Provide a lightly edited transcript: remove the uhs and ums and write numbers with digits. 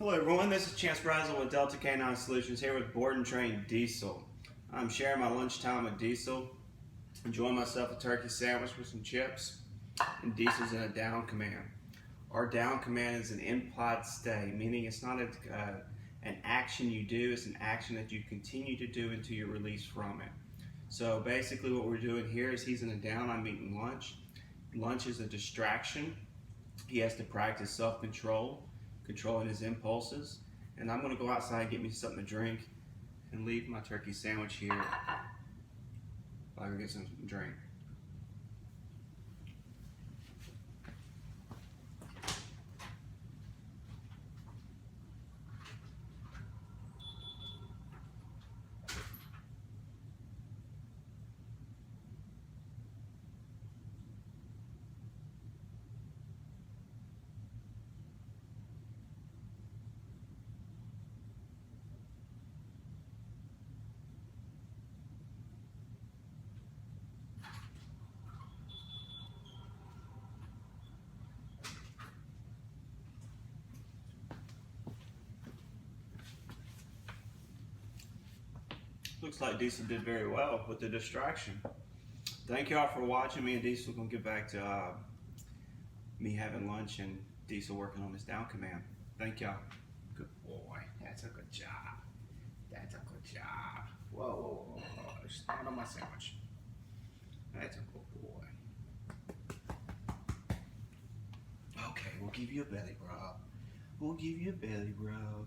Hello everyone, this is Chance Brazel with Delta Canine Solutions here with Board and Trained Diesel. I'm sharing my lunchtime with Diesel, enjoying myself a turkey sandwich with some chips, and Diesel's in a down command. Our down command is an implied stay, meaning it's not an action you do, it's an action that you continue to do until you're released from it. So basically what we're doing here is he's in a down, I'm eating lunch. Lunch is a distraction. He has to practice self-control, controlling his impulses, and I'm going to go outside and get me something to drink and leave my turkey sandwich here while I go get something to drink. Looks like Diesel did very well with the distraction. Thank y'all for watching. Me and Diesel gonna get back to me having lunch and Diesel working on his down command. Thank y'all. Good boy. That's a good job. That's a good job. Whoa, whoa, whoa, whoa. Stand on my sandwich. That's a good boy. Okay, we'll give you a belly rub. We'll give you a belly rub.